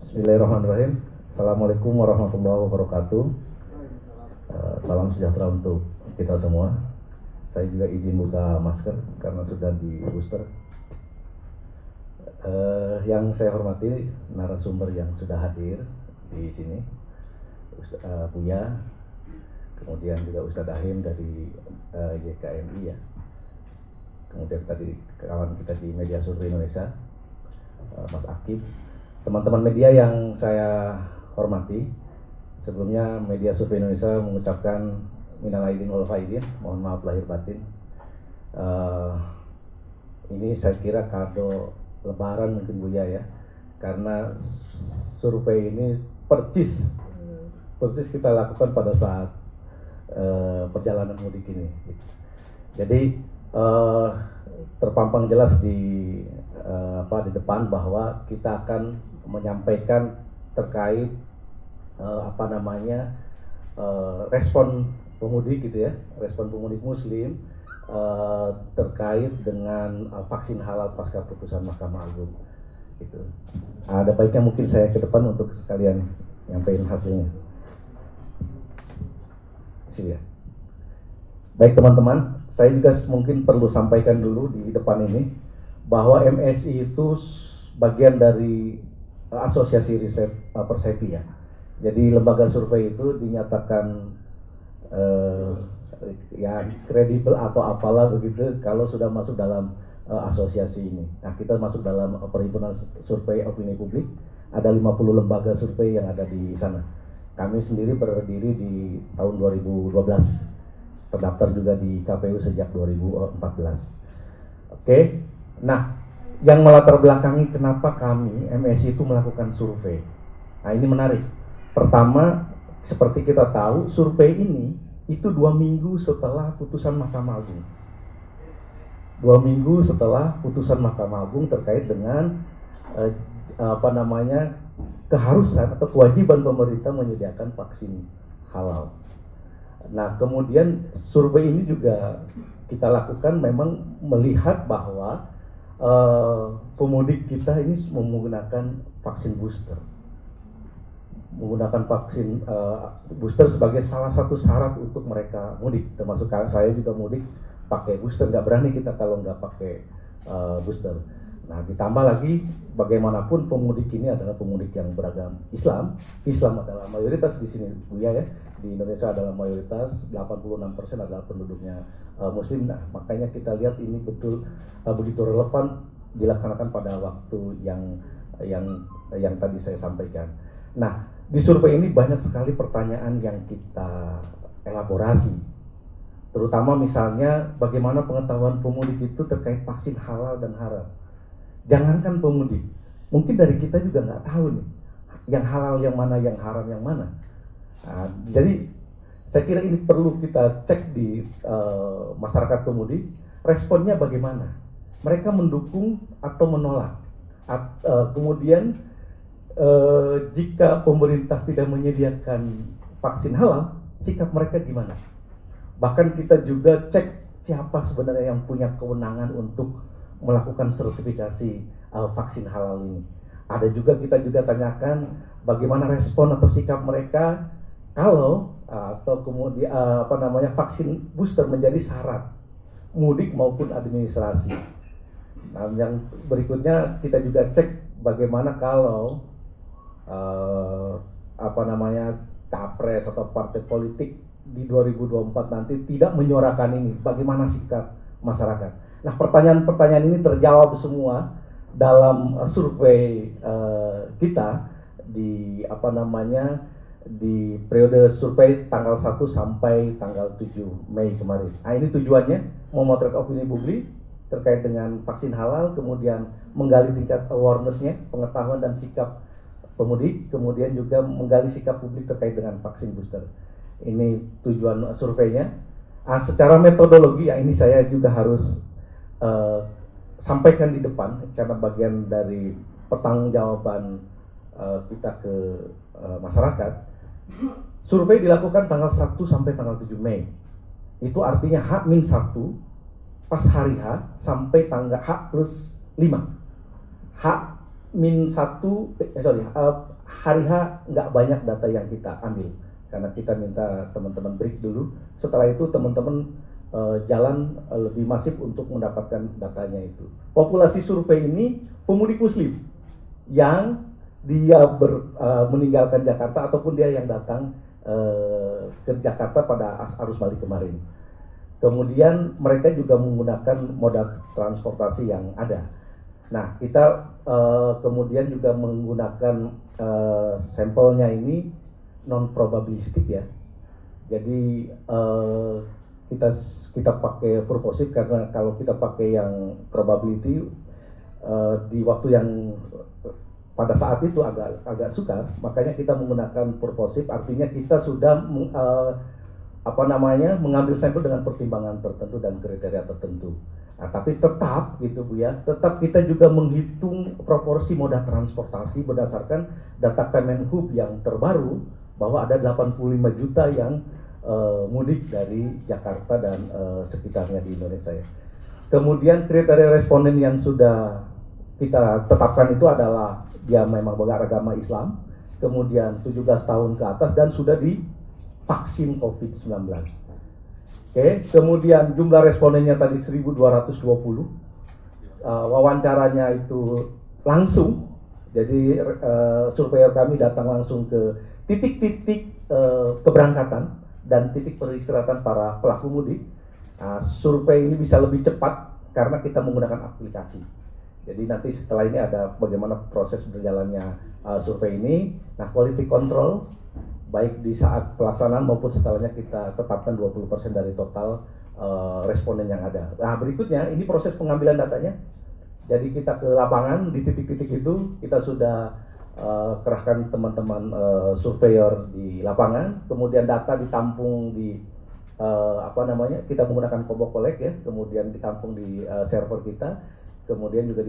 Bismillahirrahmanirrahim. Assalamualaikum warahmatullahi wabarakatuh. Salam sejahtera untuk kita semua. Saya juga izin buka masker karena sudah di booster. Yang saya hormati narasumber yang sudah hadir di sini, Buya, kemudian juga Ustadz Ahim dari YKMI ya. Kemudian tadi kawan kita di Media Survei Indonesia, Mas Akif. Teman-teman media yang saya hormati, sebelumnya Media Survei Indonesia mengucapkan minal aidin wal faizin, mohon maaf lahir batin. Ini saya kira kado Lebaran mungkin Buya ya, karena survei ini persis kita lakukan pada saat perjalanan mudik ini. Jadi terpampang jelas di depan bahwa kita akan menyampaikan terkait respon pemudik gitu ya, respon pemudik muslim terkait dengan vaksin halal pasca putusan Mahkamah Agung gitu. Ada baiknya mungkin saya ke depan untuk sekalian nyampaikan hasilnya. Sini ya. Baik teman-teman, saya juga mungkin perlu sampaikan dulu di depan ini bahwa MSI itu bagian dari Asosiasi Riset Persepi ya. Jadi lembaga survei itu dinyatakan ya kredibel atau apalah begitu kalau sudah masuk dalam asosiasi ini. Nah, kita masuk dalam perhimpunan survei opini publik. Ada 50 lembaga survei yang ada di sana. Kami sendiri berdiri di tahun 2012. Terdaftar juga di KPU sejak 2014. Oke. Nah, yang melatar belakangi kenapa kami MSI itu melakukan survei. Nah, ini menarik. Pertama, seperti kita tahu, survei ini itu 2 minggu setelah putusan Mahkamah Agung. 2 minggu setelah putusan Mahkamah Agung terkait dengan keharusan atau kewajiban pemerintah menyediakan vaksin halal. Nah, kemudian survei ini juga kita lakukan memang melihat bahwa pemudik kita ini menggunakan vaksin booster. Menggunakan vaksin booster sebagai salah satu syarat untuk mereka mudik. Termasuk saya juga mudik pakai booster, nggak berani kita kalau nggak pakai booster. Nah, ditambah lagi bagaimanapun pemudik ini adalah pemudik yang beragam Islam. Islam adalah mayoritas di sini Buya ya. Di Indonesia adalah mayoritas, 86% adalah penduduknya Muslim. Nah, makanya kita lihat ini betul begitu relevan dilaksanakan pada waktu yang tadi saya sampaikan. Nah, di survei ini banyak sekali pertanyaan yang kita elaborasi. Terutama misalnya bagaimana pengetahuan pemudik itu terkait vaksin halal dan haram. Jangankan pemudik, mungkin dari kita juga nggak tahu nih, yang halal yang mana, yang haram yang mana. Nah, jadi saya kira ini perlu kita cek di masyarakat pemudik, responnya bagaimana. Mereka mendukung atau menolak. Kemudian jika pemerintah tidak menyediakan vaksin halal, sikap mereka gimana? Bahkan kita juga cek siapa sebenarnya yang punya kewenangan untuk melakukan sertifikasi vaksin halal ini. Ada juga kita juga tanyakan bagaimana respon atau sikap mereka kalau atau kemudian vaksin booster menjadi syarat mudik maupun administrasi. Nah, yang berikutnya kita juga cek bagaimana kalau capres atau partai politik di 2024 nanti tidak menyuarakan ini, bagaimana sikap masyarakat. Nah, pertanyaan-pertanyaan ini terjawab semua dalam survei kita di di periode survei tanggal 1 sampai tanggal 7 Mei kemarin. Nah, ini tujuannya memotret opini publik terkait dengan vaksin halal, kemudian menggali tingkat awareness-nya, pengetahuan dan sikap pemudik, kemudian juga menggali sikap publik terkait dengan vaksin booster. Ini tujuan surveinya. Secara metodologi ya, ini saya juga harus sampaikan di depan karena bagian dari pertanggungjawaban kita ke masyarakat. Survei dilakukan tanggal 1 sampai tanggal 7 Mei. Itu artinya H-1 pas hari H sampai tanggal H+5. H hari H nggak banyak data yang kita ambil karena kita minta teman-teman break dulu. Setelah itu teman-teman jalan lebih masif untuk mendapatkan datanya itu. Populasi survei ini pemudik Muslim yang dia meninggalkan Jakarta ataupun dia yang datang ke Jakarta pada arus balik kemarin. Kemudian mereka juga menggunakan moda transportasi yang ada. Nah, kita kemudian juga menggunakan sampelnya ini non probabilistik ya. Jadi kita pakai purposive karena kalau kita pakai yang probability di waktu yang pada saat itu agak sukar, makanya kita menggunakan purposive, artinya kita sudah mengambil sampel dengan pertimbangan tertentu dan kriteria tertentu. Nah, tapi tetap gitu Bu ya, tetap kita juga menghitung proporsi moda transportasi berdasarkan data Kemenhub yang terbaru bahwa ada 85 juta yang mudik dari Jakarta dan sekitarnya di Indonesia ya. Kemudian kriteria responden yang sudah kita tetapkan itu adalah dia memang beragama Islam, kemudian 17 tahun ke atas dan sudah divaksin COVID-19. Oke, kemudian jumlah respondennya tadi 1.220, wawancaranya itu langsung, jadi surveyor kami datang langsung ke titik-titik keberangkatan dan titik peristirahatan para pelaku mudik. Nah, survei ini bisa lebih cepat karena kita menggunakan aplikasi. Jadi nanti setelah ini ada bagaimana proses berjalannya survei ini. Nah, quality control baik di saat pelaksanaan maupun setelahnya kita tetapkan 20% dari total responden yang ada. Nah, berikutnya ini proses pengambilan datanya. Jadi kita ke lapangan di titik-titik itu kita sudah kerahkan teman-teman surveyor di lapangan, kemudian data ditampung di kita menggunakan Kobo Collect ya, kemudian ditampung di server kita. Kemudian juga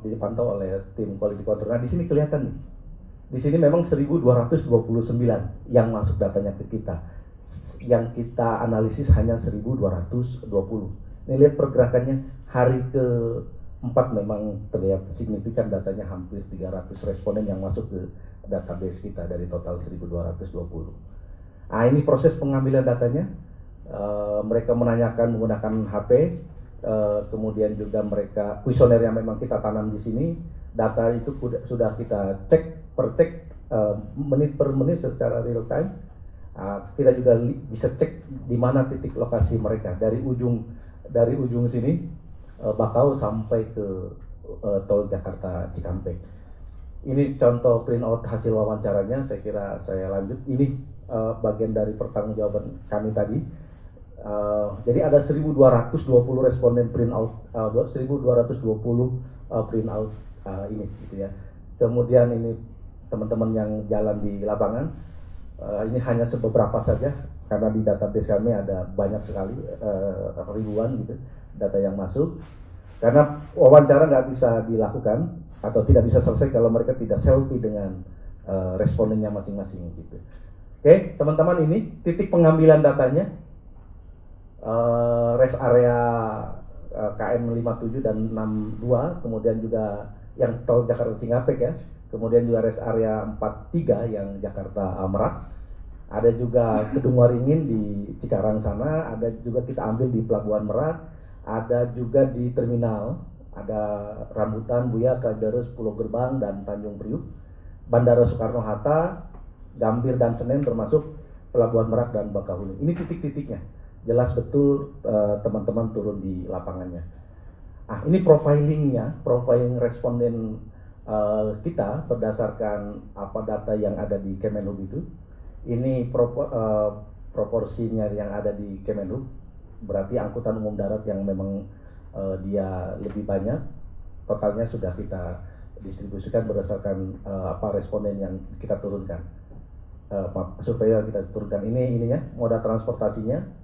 dipantau oleh tim quality control. Nah, di sini kelihatan nih. Di sini memang 1.229 yang masuk datanya ke kita. Yang kita analisis hanya 1.220. Ini lihat pergerakannya hari ke-4 memang terlihat signifikan, datanya hampir 300 responden yang masuk ke database kita dari total 1.220. Nah, ini proses pengambilan datanya. Mereka menanyakan menggunakan HP. Kemudian juga mereka kuesioner yang memang kita tanam di sini, data itu sudah kita cek menit per menit secara real time. Kita juga bisa cek di mana titik lokasi mereka dari ujung sini Bakau sampai ke tol Jakarta Cikampek. Ini contoh printout hasil wawancaranya. Saya kira saya lanjut. Ini bagian dari pertanggungjawaban kami tadi. Jadi ada 1.220 responden printout, 1.220 printout ini gitu ya. Kemudian ini teman-teman yang jalan di lapangan, ini hanya beberapa saja karena di database kami ada banyak sekali, ribuan gitu data yang masuk. Karena wawancara nggak bisa dilakukan atau tidak bisa selesai kalau mereka tidak selfie dengan respondennya masing-masing gitu. Oke, teman-teman, ini titik pengambilan datanya. Rest area KM 57 dan 62, kemudian juga yang tol Jakarta Cikampek ya, kemudian juga rest area 43 yang Jakarta Merak, ada juga Kedung Waringin di Cikarang sana, ada juga kita ambil di Pelabuhan Merak, ada juga di terminal, ada Rambutan, Buya, Kalideres, Pulau Gerbang, dan Tanjung Priuk, Bandara Soekarno-Hatta, Gambir dan Senen termasuk Pelabuhan Merak dan Bakahuni. Ini titik-titiknya. Jelas betul teman-teman turun di lapangannya. Ini profiling responden kita berdasarkan apa data yang ada di Kemenhub itu. Ini proporsinya yang ada di Kemenhub, berarti angkutan umum darat yang memang dia lebih banyak. Totalnya sudah kita distribusikan berdasarkan responden yang kita turunkan. Survei kita turunkan ininya moda transportasinya.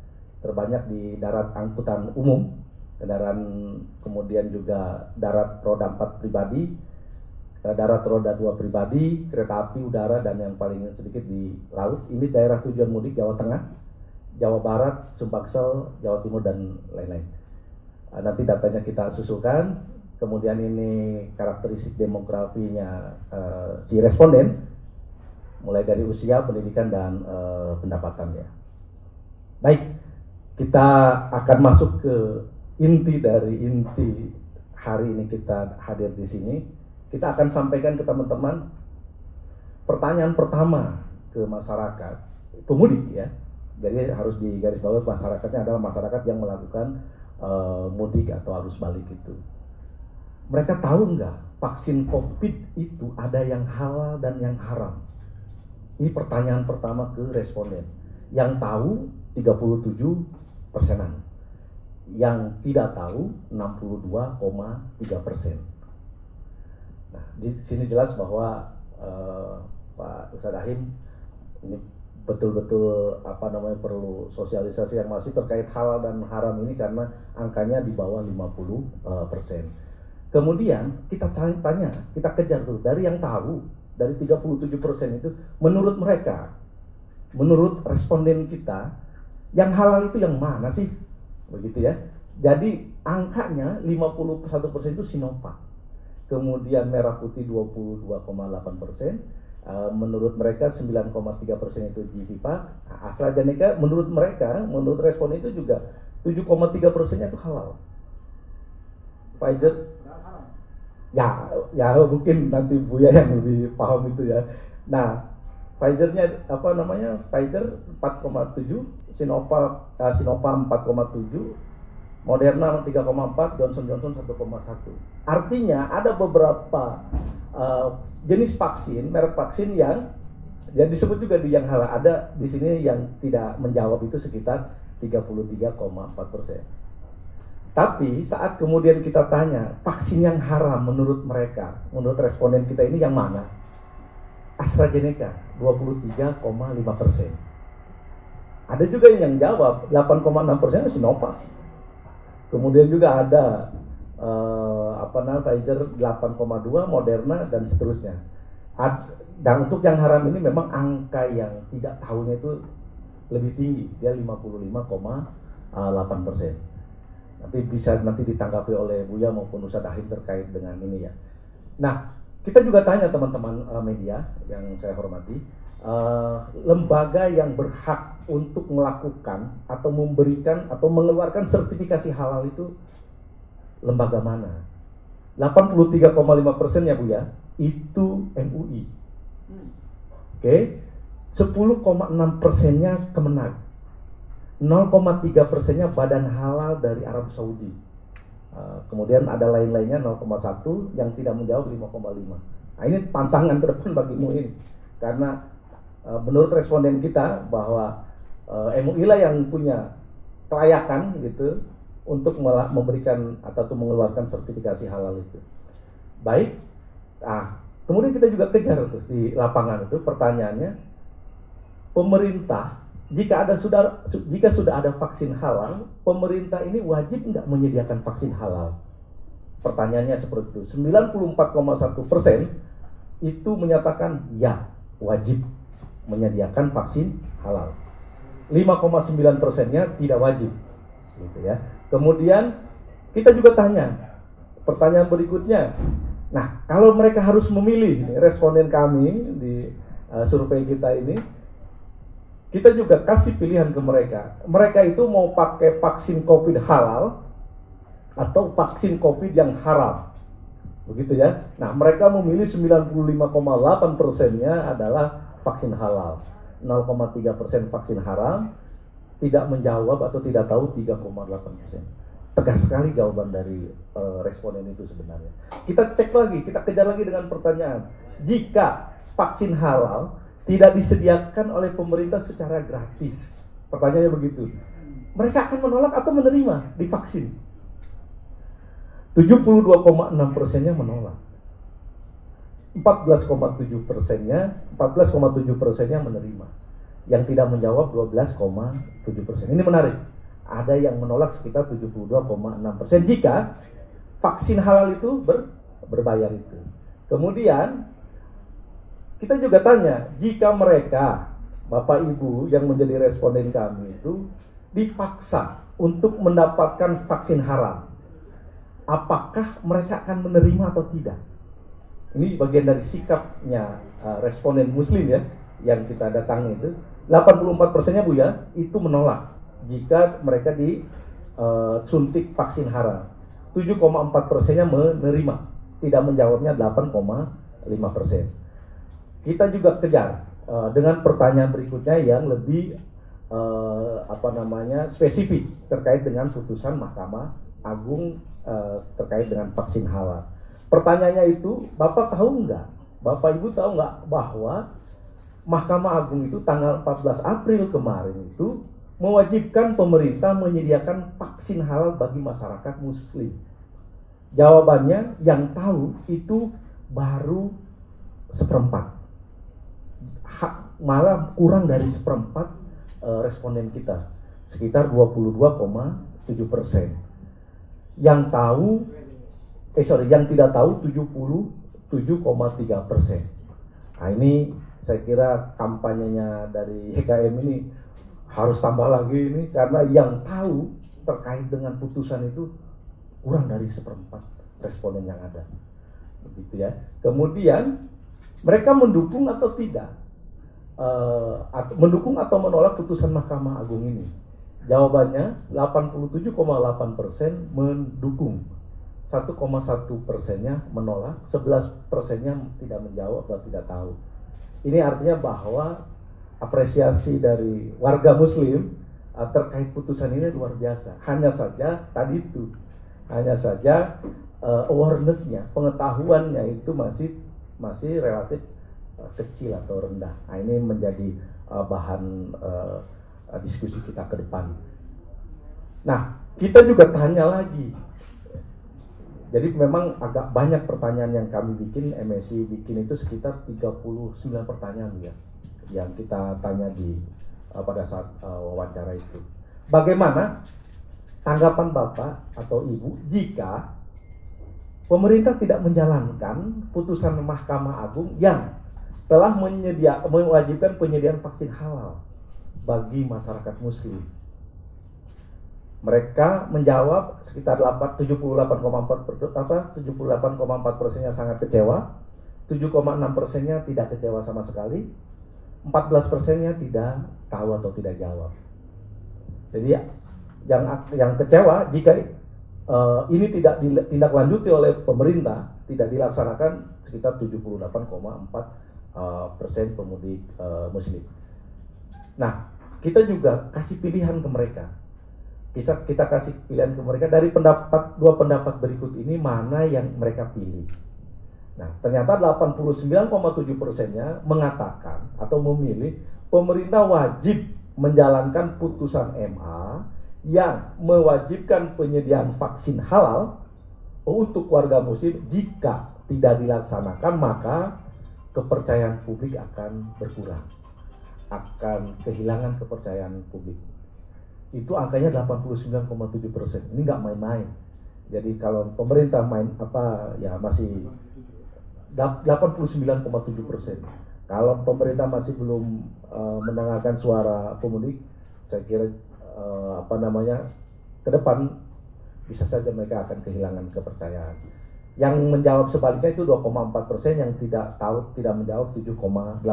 Terbanyak di darat angkutan umum, kendaraan, kemudian juga darat roda 4 pribadi, darat roda 2 pribadi, kereta api udara, dan yang paling sedikit di laut. Ini daerah tujuan mudik Jawa Tengah, Jawa Barat, Sumbaksel, Jawa Timur, dan lain-lain. Nanti datanya kita susulkan. kemudian ini karakteristik demografinya si responden, mulai dari usia, pendidikan, dan pendapatannya. Baik, kita akan masuk ke inti hari ini kita hadir di sini. Kita akan sampaikan ke teman-teman pertanyaan pertama ke masyarakat pemudik ya. Jadi harus digarisbawahi, masyarakatnya adalah masyarakat yang melakukan mudik atau arus balik itu. Mereka tahu nggak vaksin COVID itu ada yang halal dan yang haram? Ini pertanyaan pertama ke responden. Yang tahu 37%, yang tidak tahu 62,3%. Nah, di sini jelas bahwa Pak Ustadz Ahim ini betul-betul perlu sosialisasi yang masih terkait halal dan haram ini, karena angkanya di bawah 50%. Kemudian kita tanya, kita kejar tuh dari yang tahu, dari 37% itu menurut mereka, menurut responden kita, yang halal itu yang mana sih? Begitu ya. Jadi angkanya 51% itu Sinovac. Kemudian merah putih 22,8%. Menurut mereka 9,3% itu Sinovac. AstraZeneca menurut mereka, menurut responden itu juga 7,3%-nya itu halal. Pfizer ya mungkin nanti Buya yang lebih paham itu ya. Nah, Pfizer-nya Pfizer 4,7, Sinovac 4,7, Moderna 3,4, Johnson 1,1. Artinya ada beberapa jenis vaksin, merek vaksin yang disebut juga di yang halal. Ada di sini yang tidak menjawab, itu sekitar 33,4%. Tapi saat kemudian kita tanya vaksin yang haram menurut mereka, menurut responden kita ini yang mana? AstraZeneca 23,5%. Ada juga yang jawab 8,6% Sinovac. Kemudian juga ada Pfizer 8,2, Moderna, dan seterusnya. Dan untuk yang haram ini memang angka yang tidak tahunya itu lebih tinggi, dia 55,8%. Nanti bisa ditanggapi oleh Buya maupun Ustadz Ahim terkait dengan ini ya. Nah, kita juga tanya teman-teman media yang saya hormati, lembaga yang berhak untuk melakukan atau memberikan atau mengeluarkan sertifikasi halal itu lembaga mana? 83,5% ya Bu ya, itu MUI. Oke. 10,6%-nya Kemenag. 0,3%-nya Badan Halal dari Arab Saudi. Kemudian ada lain-lainnya 0,1, yang tidak menjawab 5,5. Nah, ini tantangan ke depan bagi MUI, karena menurut responden kita bahwa MUI lah yang punya kelayakan gitu untuk memberikan atau mengeluarkan sertifikasi halal itu. Baik. Kemudian kita juga kejar tuh di lapangan itu, pertanyaannya, pemerintah jika sudah ada vaksin halal, pemerintah ini wajib nggak menyediakan vaksin halal? Pertanyaannya seperti itu. 94,1% itu menyatakan ya, wajib menyediakan vaksin halal. 5,9%-nya tidak wajib, gitu ya. Kemudian kita juga tanya, pertanyaan berikutnya. Nah, kalau mereka harus memilih, responden kami di survei kita ini, kita juga kasih pilihan ke mereka. Mereka itu mau pakai vaksin COVID halal atau vaksin COVID yang haram. Begitu ya. Nah, mereka memilih 95,8%-nya adalah vaksin halal. 0,3% vaksin haram, tidak menjawab atau tidak tahu 3,8%. Tegas sekali jawaban dari responden itu sebenarnya. Kita cek lagi, kita kejar lagi dengan pertanyaan. Jika vaksin halal tidak disediakan oleh pemerintah secara gratis, pertanyaannya begitu, mereka akan menolak atau menerima divaksin? 72,6%-nya menolak, 14,7%-nya menerima, yang tidak menjawab 12,7%. Ini menarik, ada yang menolak sekitar 72,6% jika vaksin halal itu berbayar itu. Kemudian kita juga tanya, jika mereka, Bapak Ibu yang menjadi responden kami itu dipaksa untuk mendapatkan vaksin haram, apakah mereka akan menerima atau tidak. Ini bagian dari sikapnya responden muslim ya, yang kita datangi itu. 84%-nya Bu ya, itu menolak jika mereka disuntik vaksin halal. 7,4%-nya menerima, tidak menjawabnya 8,5%. Kita juga kejar dengan pertanyaan berikutnya yang lebih spesifik terkait dengan putusan Mahkamah Agung terkait dengan vaksin halal. Pertanyaannya itu, Bapak tahu nggak? Bapak Ibu tahu nggak bahwa Mahkamah Agung itu tanggal 14 April kemarin itu mewajibkan pemerintah menyediakan vaksin halal bagi masyarakat muslim. Jawabannya yang tahu itu baru seperempat. Malah kurang dari seperempat responden kita, sekitar 22,7%. Yang tidak tahu 77,3%. Nah ini saya kira kampanyenya dari HKM ini harus tambah lagi ini, karena yang tahu terkait dengan putusan itu kurang dari seperempat responden yang ada, begitu ya. Kemudian mereka mendukung atau tidak, mendukung atau menolak putusan Mahkamah Agung ini. Jawabannya 87,8% mendukung, 1,1%-nya menolak, 11%-nya tidak menjawab atau tidak tahu. Ini artinya bahwa apresiasi dari warga muslim terkait putusan ini luar biasa. Hanya saja awareness-nya, pengetahuannya itu masih relatif kecil atau rendah. Nah, ini menjadi bahan diskusi kita ke depan. Nah, kita juga tanya lagi. Jadi memang agak banyak pertanyaan yang kami bikin, MSI bikin itu sekitar 39 pertanyaan ya, yang kita tanya pada saat wawancara itu. Bagaimana tanggapan Bapak atau Ibu jika pemerintah tidak menjalankan putusan Mahkamah Agung yang telah mewajibkan penyediaan vaksin halal bagi masyarakat muslim? Mereka menjawab sekitar 78,4%-nya sangat kecewa, 7,6%-nya tidak kecewa sama sekali, 14%-nya tidak tahu atau tidak jawab. Jadi yang kecewa jika ini tidak ditindaklanjuti oleh pemerintah, tidak dilaksanakan, sekitar 78,4% pemudik muslim. Nah, kita juga kasih pilihan ke mereka. Kita kasih pilihan ke mereka dari dua pendapat berikut ini, mana yang mereka pilih. Nah, ternyata 89,7%-nya mengatakan atau memilih pemerintah wajib menjalankan putusan MA yang mewajibkan penyediaan vaksin halal untuk warga muslim. Jika tidak dilaksanakan, maka kepercayaan publik akan berkurang, akan kehilangan kepercayaan publik. Itu angkanya 89,7%. Ini nggak main-main. Jadi kalau pemerintah masih 89,7%. Kalau pemerintah masih belum mendengarkan suara pemudik, saya kira ke depan bisa saja mereka akan kehilangan kepercayaan. Yang menjawab sebaliknya itu 2,4%, yang tidak tahu, tidak menjawab 7,8%.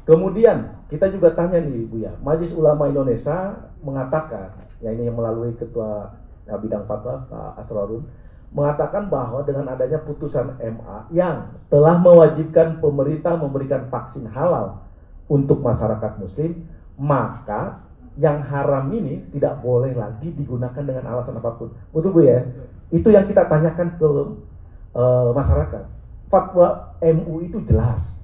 Kemudian kita juga tanya nih Bu ya, Majelis Ulama Indonesia mengatakan, ya ini yang melalui Ketua Bidang Fatwa Pak Asrorun, mengatakan bahwa dengan adanya putusan MA yang telah mewajibkan pemerintah memberikan vaksin halal untuk masyarakat muslim, maka yang haram ini tidak boleh lagi digunakan dengan alasan apapun. Betul Bu ya? Itu yang kita tanyakan ke masyarakat. Fatwa MUI itu jelas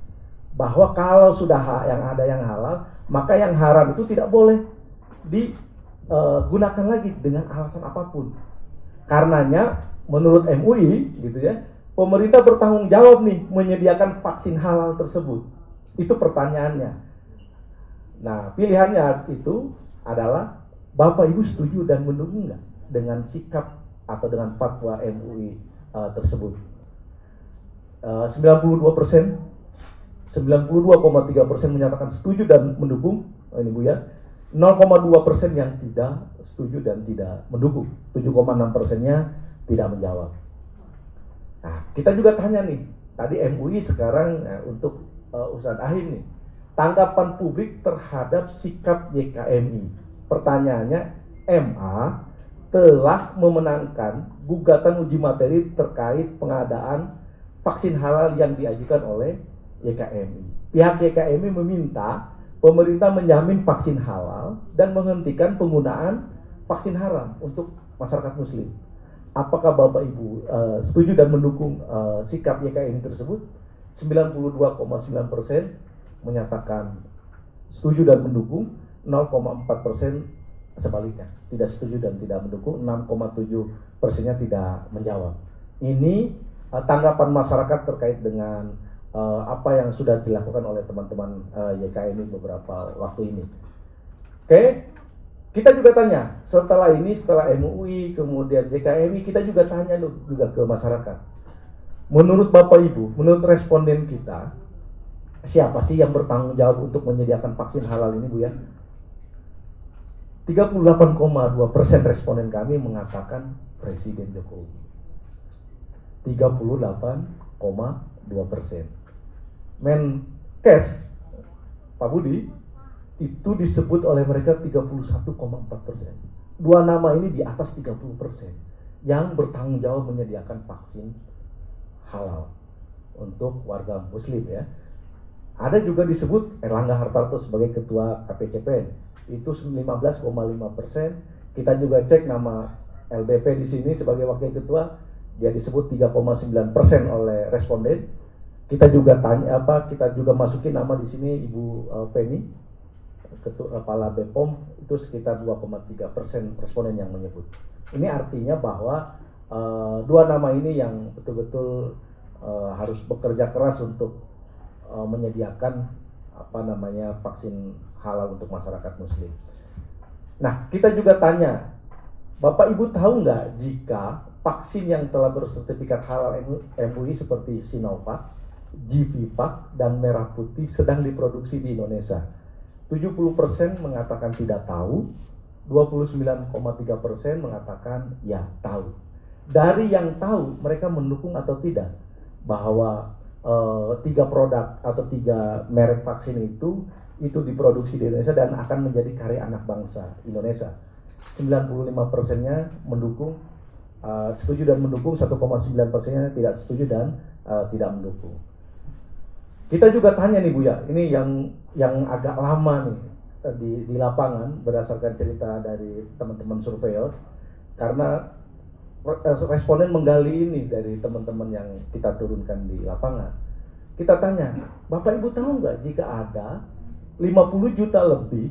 bahwa kalau sudah yang halal, maka yang haram itu tidak boleh digunakan lagi dengan alasan apapun. Karenanya menurut MUI gitu ya, pemerintah bertanggung jawab nih menyediakan vaksin halal tersebut. Itu pertanyaannya. Nah, pilihannya itu adalah Bapak Ibu setuju dan mendukung nggak dengan sikap atau dengan fatwa MUI tersebut? 92%, 92,3% menyatakan setuju dan mendukung. Ini Bu ya. 0,2% yang tidak setuju dan tidak mendukung. 7,6%-nya tidak menjawab. Nah, kita juga tanya nih, tadi MUI sekarang untuk Ustadz Ahim nih, tanggapan publik terhadap sikap YKMI. Pertanyaannya, MA telah memenangkan gugatan uji materi terkait pengadaan vaksin halal yang diajukan oleh YKMI. Pihak YKMI meminta pemerintah menjamin vaksin halal dan menghentikan penggunaan vaksin haram untuk masyarakat muslim. Apakah Bapak Ibu setuju dan mendukung sikap YKMI tersebut? 92,9% menyatakan setuju dan mendukung, 0,4% sebaliknya, tidak setuju dan tidak mendukung, 6,7%-nya tidak menjawab. Ini tanggapan masyarakat terkait dengan apa yang sudah dilakukan oleh teman-teman YKMI beberapa waktu ini. Oke, kita juga tanya setelah ini, setelah MUI kemudian YKMI, kita juga tanya juga ke masyarakat. Menurut Bapak Ibu, menurut responden kita, siapa sih yang bertanggung jawab untuk menyediakan vaksin halal ini, Bu ya? 38,2% responden kami mengatakan Presiden Jokowi. 38,2%. Menkes Pak Budi itu disebut oleh mereka 31,4%. Dua nama ini di atas 30% yang bertanggung jawab menyediakan vaksin halal untuk warga muslim ya. Ada juga disebut Erlangga Hartarto sebagai ketua KPCPN, itu 15,5%. Kita juga cek nama LBP di sini sebagai wakil ketua, dia disebut 3,9% oleh responden. Kita juga tanya kita juga masukin nama di sini Ibu Penny, ketua kepala BPOM, itu sekitar 2,3% responden yang menyebut. Ini artinya bahwa dua nama ini yang betul-betul harus bekerja keras untuk menyediakan vaksin halal untuk masyarakat muslim. Nah, kita juga tanya, Bapak Ibu tahu nggak jika vaksin yang telah bersertifikat halal MUI seperti Sinovac, Gvivax, dan Merah Putih sedang diproduksi di Indonesia? 70% mengatakan tidak tahu, 29,3% mengatakan ya tahu. Dari yang tahu, mereka mendukung atau tidak bahwa 3 produk atau 3 merek vaksin itu diproduksi di Indonesia dan akan menjadi karya anak bangsa Indonesia. 95%-nya mendukung, setuju dan mendukung, 1,9%-nya tidak setuju dan tidak mendukung. Kita juga tanya nih Bu ya, ini yang agak lama nih di lapangan berdasarkan cerita dari teman-teman surveyor, karena responden menggali ini dari teman-teman yang kita turunkan di lapangan. Kita tanya, Bapak Ibu tahu nggak jika ada 50 juta lebih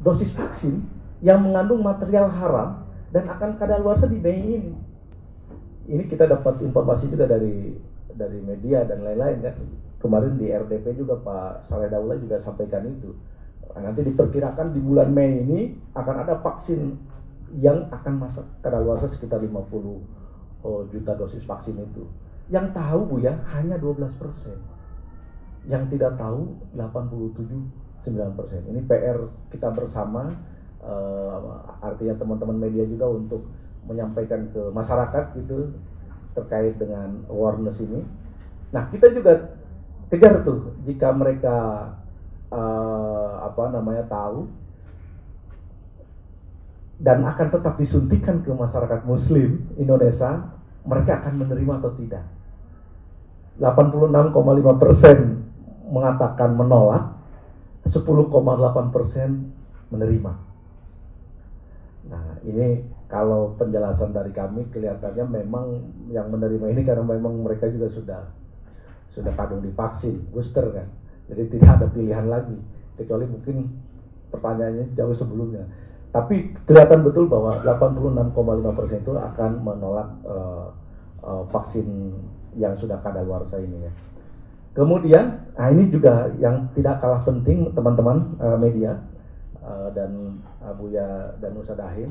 dosis vaksin yang mengandung material haram dan akan kadaluarsa di Mei ini? Ini kita dapat informasi juga dari media dan lain-lain kan. Kemarin di RDP juga Pak Saleh Daulay juga sampaikan itu. Nanti diperkirakan di bulan Mei ini akan ada vaksin yang akan masuk kadaluarsa sekitar 50 juta dosis vaksin itu. Yang tahu Bu ya hanya 12%. Yang tidak tahu 87,9%. Ini PR kita bersama, artinya teman-teman media juga untuk menyampaikan ke masyarakat gitu terkait dengan awareness ini. Nah, kita juga kejar tuh jika mereka tahu dan akan tetap disuntikan ke masyarakat muslim Indonesia, mereka akan menerima atau tidak. 86,5% mengatakan menolak, 10,8% menerima. Nah, ini kalau penjelasan dari kami kelihatannya memang yang menerima ini karena memang mereka juga sudah kadung divaksin booster kan. Jadi tidak ada pilihan lagi kecuali mungkin pertanyaannya jauh sebelumnya. Tapi kelihatan betul bahwa 86,5% itu akan menolak vaksin yang sudah kadaluarsa ini ya. Kemudian, ini juga yang tidak kalah penting teman-teman media dan Buya dan Ustadz Ahim,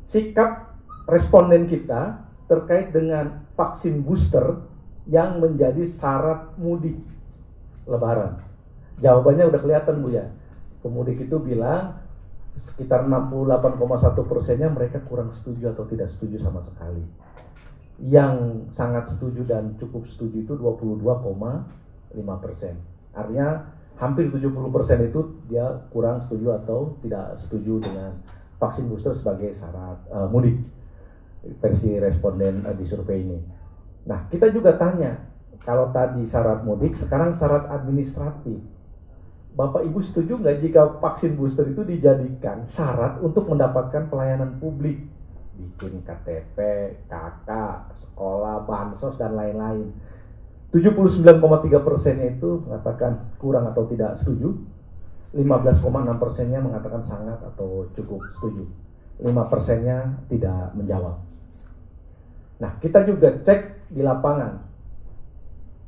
sikap responden kita terkait dengan vaksin booster yang menjadi syarat mudik Lebaran. Jawabannya udah kelihatan Bu ya. Pemudik itu bilang sekitar 68,1%-nya mereka kurang setuju atau tidak setuju sama sekali. Yang sangat setuju dan cukup setuju itu 22,5%. Artinya hampir 70% itu dia kurang setuju atau tidak setuju dengan vaksin booster sebagai syarat mudik, versi responden di survei ini. Nah, kita juga tanya, kalau tadi syarat mudik, sekarang syarat administratif. Bapak Ibu setuju nggak jika vaksin booster itu dijadikan syarat untuk mendapatkan pelayanan publik? Bikin KTP, KK, sekolah, bansos, dan lain-lain. 79,3%-nya itu mengatakan kurang atau tidak setuju. 15,6%-nya mengatakan sangat atau cukup setuju. 5%-nya tidak menjawab. Nah, kita juga cek di lapangan.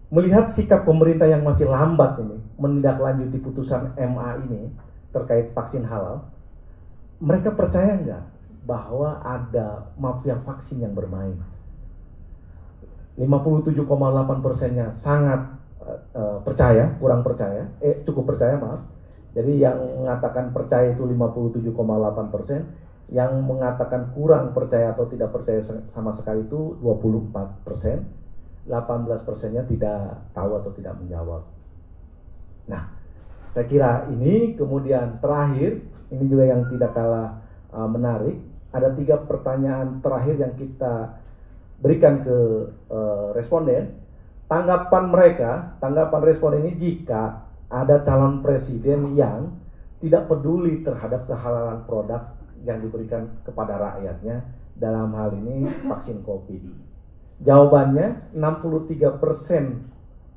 Melihat sikap pemerintah yang masih lambat ini menindaklanjuti putusan MA ini terkait vaksin halal, mereka percaya nggak bahwa ada mafia vaksin yang bermain? 57,8%-nya sangat percaya, kurang percaya, cukup percaya maaf. Jadi yang mengatakan percaya itu 57,8%, yang mengatakan kurang percaya atau tidak percaya sama sekali itu 24%. 18%-nya tidak tahu atau tidak menjawab. Nah, saya kira ini kemudian terakhir, ini juga yang tidak kalah menarik. Ada 3 pertanyaan terakhir yang kita berikan ke responden. Tanggapan responden ini jika ada calon presiden yang tidak peduli terhadap kehalalan produk yang diberikan kepada rakyatnya, dalam hal ini vaksin COVID. Jawabannya 63%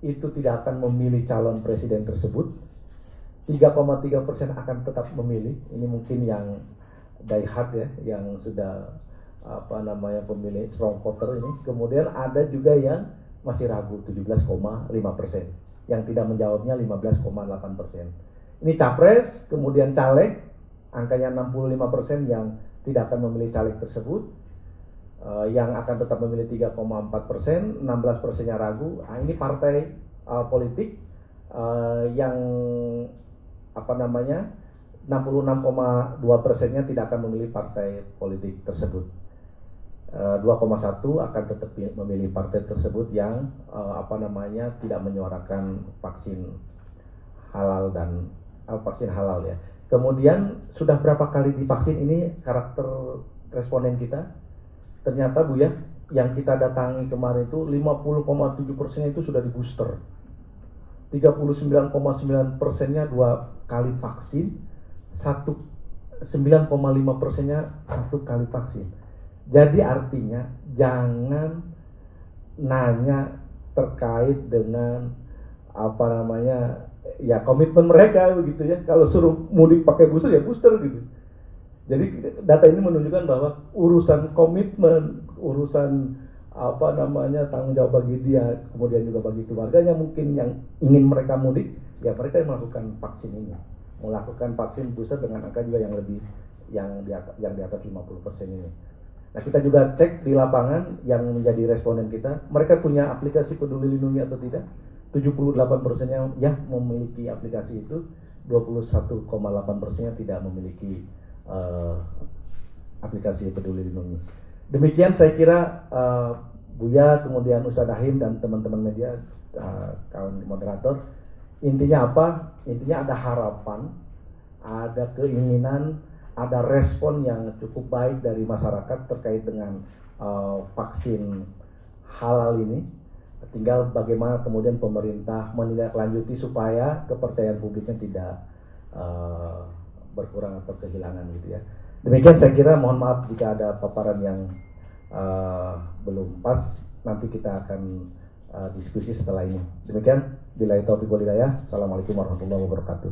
itu tidak akan memilih calon presiden tersebut. 3,3% akan tetap memilih. Ini mungkin yang die hard ya, yang sudah pemilih strong voter ini. Kemudian ada juga yang masih ragu, 17,5%. Yang tidak menjawabnya 15,8%. Ini capres, kemudian caleg, angkanya 65% yang tidak akan memilih caleg tersebut. Yang akan tetap memilih 3,4%, 16%-nya ragu. Nah, ini partai politik yang 66,2%-nya tidak akan memilih partai politik tersebut. 2,1 akan tetap memilih partai tersebut yang tidak menyuarakan vaksin halal dan vaksin halal ya. Kemudian sudah berapa kali divaksin, ini karakter responden kita. Ternyata Bu ya, yang kita datangi kemarin itu 50,7% itu sudah di booster. 39,9%-nya 2 kali vaksin, 9,5%-nya 1 kali vaksin. Jadi artinya jangan nanya terkait dengan komitmen mereka begitu ya. Kalau suruh mudik pakai booster ya booster gitu. Jadi data ini menunjukkan bahwa urusan komitmen, urusan tanggung jawab bagi dia, kemudian juga bagi keluarganya mungkin yang ingin mereka mudik, ya mereka yang melakukan vaksin ini, melakukan vaksin booster dengan angka juga yang lebih yang di atas 50% ini. Nah, kita juga cek di lapangan yang menjadi responden kita, mereka punya aplikasi Peduli Lindungi atau tidak. 78%-nya ya memiliki aplikasi itu, 21,8%-nya tidak memiliki aplikasi Peduli Lindungi. Demikian saya kira Buya, kemudian Ustadz Ahim dan teman-teman media, kawan moderator. Intinya apa? Intinya ada harapan, ada keinginan, ada respon yang cukup baik dari masyarakat terkait dengan vaksin halal ini. Tinggal bagaimana kemudian pemerintah menindaklanjuti supaya kepercayaan publiknya tidak berkurang atau kehilangan gitu ya. Demikian saya kira, mohon maaf jika ada paparan yang belum pas, nanti kita akan diskusi setelah ini. Demikian, billahi taufiq wal hidayah. Assalamualaikum warahmatullahi wabarakatuh.